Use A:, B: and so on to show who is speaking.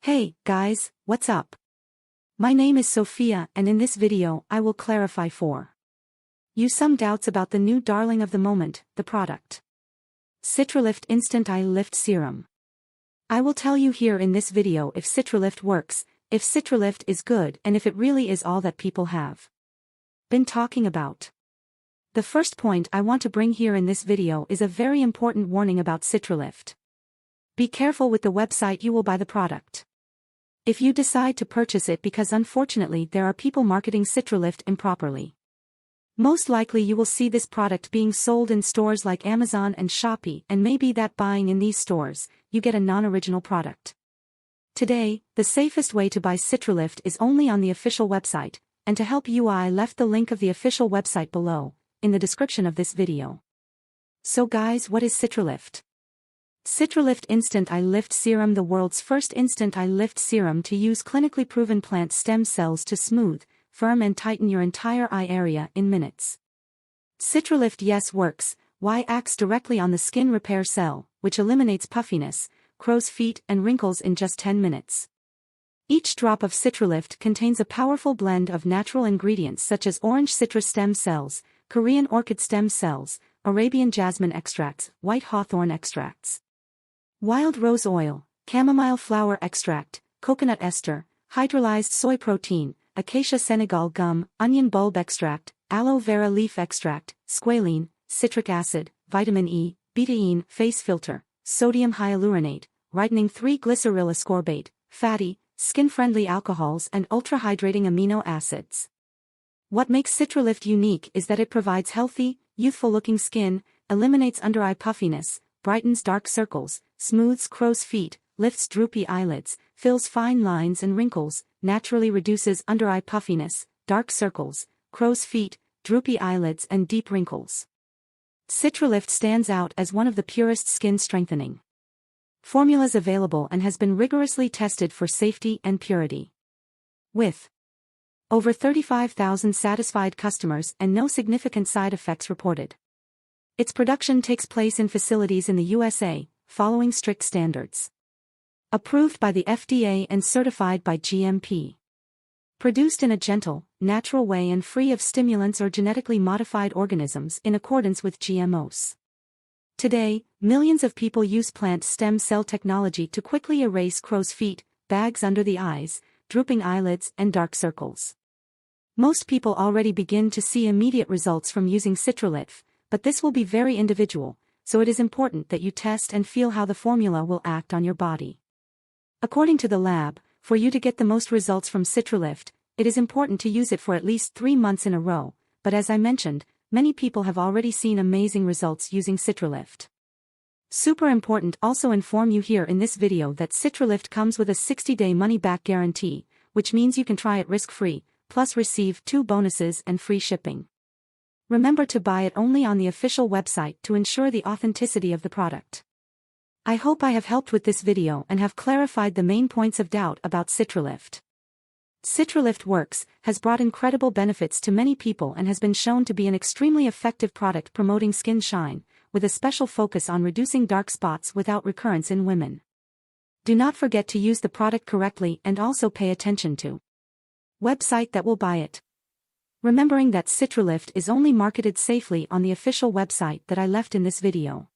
A: Hey, guys, what's up? My name is Sophia and in this video I will clarify for you some doubts about the new darling of the moment, the product. CitruLift Instant Eye Lift Serum. I will tell you here in this video if CitruLift works, if CitruLift is good and if it really is all that people have been talking about. The first point I want to bring here in this video is a very important warning about CitruLift. Be careful with the website you will buy the product. If you decide to purchase it because unfortunately there are people marketing CitruLift improperly. Most likely you will see this product being sold in stores like Amazon and Shopee and maybe that buying in these stores, you get a non-original product. Today, the safest way to buy CitruLift is only on the official website, and to help you I left the link of the official website below, in the description of this video. So guys, what is CitruLift? CitruLift Instant Eye Lift Serum, the world's first instant eye lift serum to use clinically proven plant stem cells to smooth, firm and tighten your entire eye area in minutes. CitruLift yes works, Y acts directly on the skin repair cell, which eliminates puffiness, crow's feet and wrinkles in just 10 minutes. Each drop of CitruLift contains a powerful blend of natural ingredients such as orange citrus stem cells, Korean orchid stem cells, Arabian jasmine extracts, white hawthorn extracts, wild rose oil, chamomile flower extract, coconut ester, hydrolyzed soy protein, acacia Senegal gum, onion bulb extract, aloe vera leaf extract, squalene, citric acid, vitamin E, betaine, face filter, sodium hyaluronate, whitening 3-glyceryl ascorbate, fatty, skin-friendly alcohols and ultra-hydrating amino acids. What makes CitruLift unique is that it provides healthy, youthful-looking skin, eliminates under-eye puffiness, brightens dark circles, smooths crow's feet, lifts droopy eyelids, fills fine lines and wrinkles, naturally reduces under-eye puffiness, dark circles, crow's feet, droopy eyelids and deep wrinkles. CitruLift stands out as one of the purest skin strengthening formulas available and has been rigorously tested for safety and purity. With over 35,000 satisfied customers and no significant side effects reported. Its production takes place in facilities in the USA, following strict standards. Approved by the FDA and certified by GMP. Produced in a gentle, natural way and free of stimulants or genetically modified organisms in accordance with GMOs. Today, millions of people use plant stem cell technology to quickly erase crow's feet, bags under the eyes, drooping eyelids and dark circles. Most people already begin to see immediate results from using CitruLift, but this will be very individual, so it is important that you test and feel how the formula will act on your body. According to the lab, for you to get the most results from CitruLift, it is important to use it for at least 3 months in a row, but as I mentioned, many people have already seen amazing results using CitruLift. Super important also inform you here in this video that CitruLift comes with a 60-day money-back guarantee, which means you can try it risk-free, plus receive 2 bonuses and free shipping. Remember to buy it only on the official website to ensure the authenticity of the product. I hope I have helped with this video and have clarified the main points of doubt about CitruLift. CitruLift Works has brought incredible benefits to many people and has been shown to be an extremely effective product promoting skin shine, with a special focus on reducing dark spots without recurrence in women. Do not forget to use the product correctly and also pay attention to website that will buy it. Remembering that CitruLift is only marketed safely on the official website that I left in this video.